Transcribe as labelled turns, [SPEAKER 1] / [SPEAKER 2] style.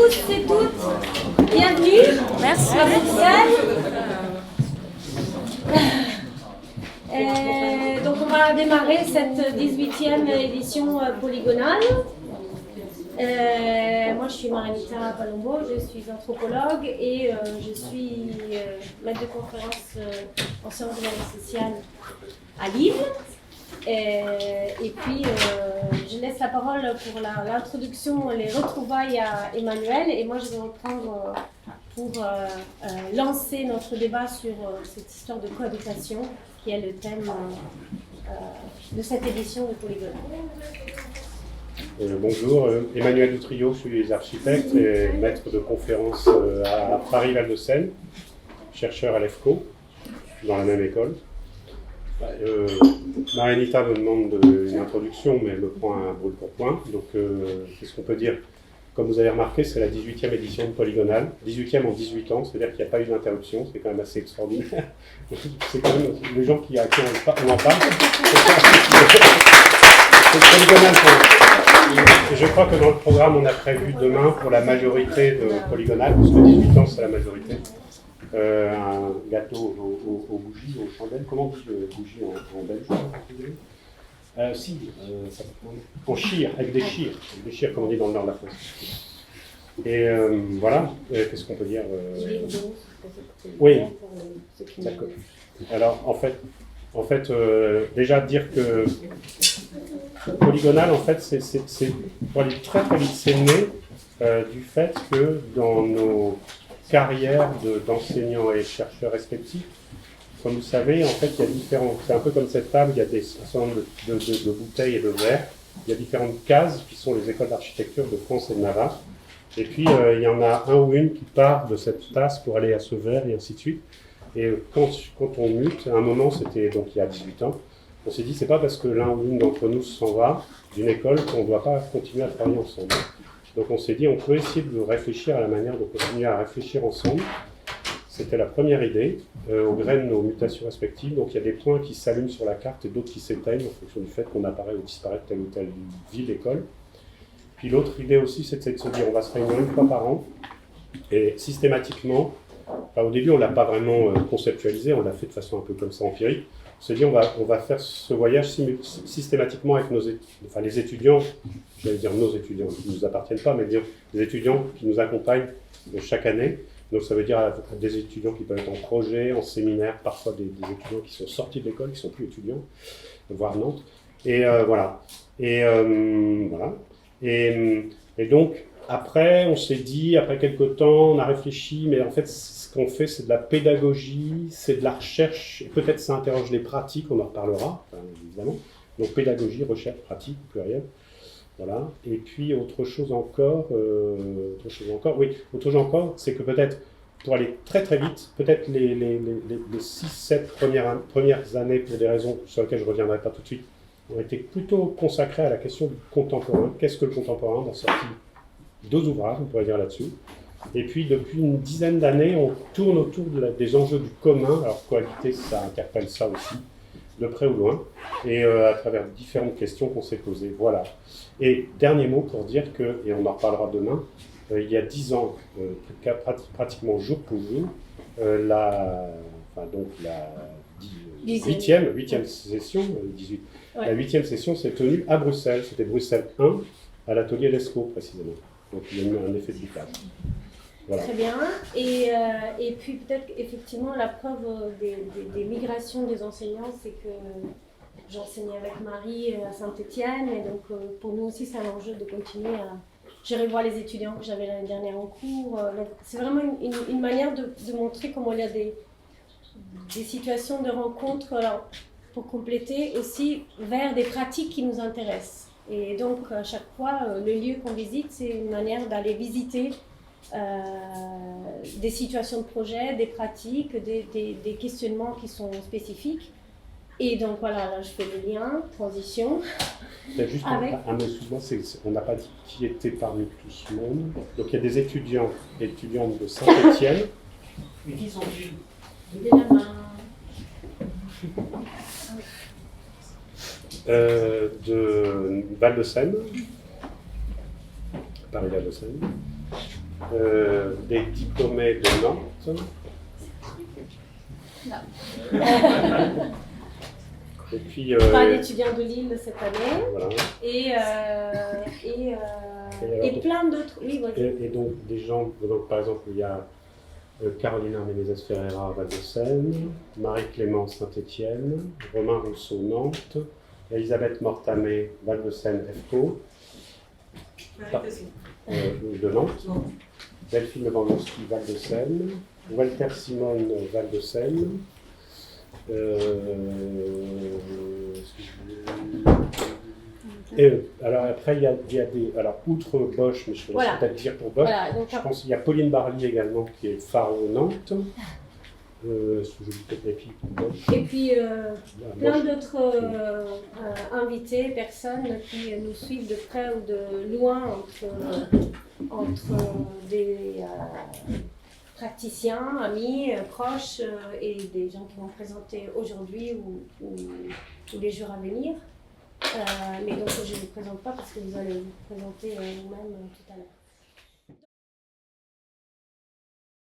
[SPEAKER 1] tous et toutes, bienvenue.
[SPEAKER 2] Merci.
[SPEAKER 1] À Bruxelles. Donc on va démarrer cette 18e édition polygonale. Moi je suis Marianita Palombo, je suis anthropologue et je suis maître de conférence en sciences humaines et sociales à Lille. Et puis je laisse la parole pour l'introduction, les retrouvailles à Emmanuel, et moi je vais reprendre pour lancer notre débat sur cette histoire de cohabitation qui est le thème de cette édition de Polygone.
[SPEAKER 3] Bonjour, Emmanuel Dutrio, je suis architecte et maître de conférence à Paris-Val-de-Seine, chercheur à l'EFCO, dans la même école. Marianita me demande une introduction, mais elle me prend un brûle pour point. Donc, qu'est-ce qu'on peut dire? Comme vous avez remarqué, c'est la 18e édition de Polygonale, 18e en 18 ans, c'est-à-dire qu'il n'y a pas eu d'interruption, c'est quand même assez extraordinaire. C'est quand même les gens qui on en parle. C'est Polygonale pour... Je crois que dans le programme, on a prévu demain pour la majorité de Polygonale, parce que 18 ans, c'est la majorité. Un gâteau aux bougies, aux chandelles. Comment on dit bougie en belge? En chire, avec des chires, comme on dit dans le nord de la France. Et voilà, qu'est-ce qu'on peut dire Oui, d'accord. Alors, en fait, déjà dire que Polygonale, en fait, c'est pour aller très très vite, c'est né du fait que dans nos carrières d'enseignants et chercheurs respectifs, comme vous savez, en fait, il y a différents, c'est un peu comme cette table, il y a des certain nombre de bouteilles et de verres, il y a différentes cases qui sont les écoles d'architecture de France et de Navarre, et puis il y en a un ou une qui part de cette tasse pour aller à ce verre et ainsi de suite. Et quand on mute, à un moment, c'était donc il y a 18 ans, on s'est dit c'est pas parce que l'un ou l'une d'entre nous s'en va d'une école qu'on ne doit pas continuer à travailler ensemble. Donc on s'est dit on peut essayer de réfléchir à la manière de continuer à réfléchir ensemble. C'était la première idée, au gré de nos mutations respectives. Donc il y a des points qui s'allument sur la carte et d'autres qui s'éteignent en fonction du fait qu'on apparaît ou disparaît de telle ou telle ville, école. Puis l'autre idée aussi, c'était de se dire on va se réunir une fois par an et systématiquement, au début on ne l'a pas vraiment conceptualisé, on l'a fait de façon un peu comme ça empirique. On s'est dit on va faire ce voyage systématiquement avec les étudiants, j'allais dire nos étudiants qui ne nous appartiennent pas, mais dire les étudiants qui nous accompagnent chaque année. Donc ça veut dire des étudiants qui peuvent être en projet, en séminaire, parfois des étudiants qui sont sortis de l'école, qui ne sont plus étudiants, voire Nantes. Et voilà. Et voilà. Et donc après, on s'est dit, après quelques temps, on a réfléchi, mais en fait ce qu'on fait c'est de la pédagogie, c'est de la recherche, et peut-être ça interroge les pratiques, on en reparlera, évidemment. Donc pédagogie, recherche, pratique, pluriel. Voilà. Et puis autre chose encore, c'est que peut-être, pour aller très très vite, peut-être les 6-7 premières années, pour des raisons sur lesquelles je ne reviendrai pas tout de suite, ont été plutôt consacrées à la question du contemporain. Qu'est-ce que le contemporain? On a sorti 2 ouvrages, on pourrait dire là-dessus. Et puis depuis une dizaine d'années, on tourne autour des enjeux du commun. Alors cohabiter, ça interpelle ça aussi, de près ou loin, et à travers différentes questions qu'on s'est posées. Voilà. Et dernier mot pour dire que, et on en reparlera demain, il y a 10 ans, pratiquement jour pour jour, la 8e session, 18, ouais. La 8e session s'est tenue à Bruxelles, c'était Bruxelles 1, à l'atelier Lescaut précisément. Donc il y a eu un effet de bouclage. Voilà. Très bien.
[SPEAKER 1] Et puis peut-être effectivement la preuve des migrations des enseignants, c'est que j'enseignais avec Marie à Saint-Étienne, et donc pour nous aussi c'est un enjeu de continuer à... J'irai voir les étudiants que j'avais l'année dernière en cours. C'est vraiment une manière de montrer comment il y a des situations de rencontre, alors, pour compléter aussi vers des pratiques qui nous intéressent. Et donc à chaque fois, le lieu qu'on visite, c'est une manière d'aller visiter des situations de projet, des pratiques, des questionnements qui sont spécifiques. Et donc voilà, là je fais le lien, transition.
[SPEAKER 3] Juste avec... un excuse-moi, on n'a pas dit qui était parmi tout ce monde. Donc il y a des étudiants et étudiantes de Saint-Étienne.
[SPEAKER 4] Mais qui sont-ils?
[SPEAKER 1] Levez la main.
[SPEAKER 3] De Val-de-Seine, Paris-Val-de-Seine. des diplômés de Nantes. Et puis,
[SPEAKER 1] Pas d'étudiants de Lille cette année.
[SPEAKER 3] voilà.
[SPEAKER 1] Et
[SPEAKER 3] alors,
[SPEAKER 1] plein d'autres. Oui, vas-y.
[SPEAKER 3] Et donc des gens, donc, par exemple, il y a Carolina Menezes Ferreira, Val-de-Seine, Marie-Clémence Saint-Étienne, Romain Rousseau, Nantes, Elisabeth Mortamé, Val-de-Seine, FCO, de Nantes, Delphine Lewandowski, Val-de-Seine, Walter Simone, Val-de-Seine, alors après, il y a des... Alors, outre Bosch, mais je peux peut-être dire pour Bosch,
[SPEAKER 1] Voilà, donc,
[SPEAKER 3] je pense qu'il y a Pauline Barly également, qui est phare Nantes. Je dis peut-être les filles pour Bosch.
[SPEAKER 1] et puis plein
[SPEAKER 3] Bosch.
[SPEAKER 1] d'autres invités, personnes qui nous suivent de près ou de loin entre des praticiens, amis, proches et des gens qui vont présenter aujourd'hui ou les jours à venir. Mais donc je ne vous présente pas parce que vous allez vous présenter vous-même tout à l'heure.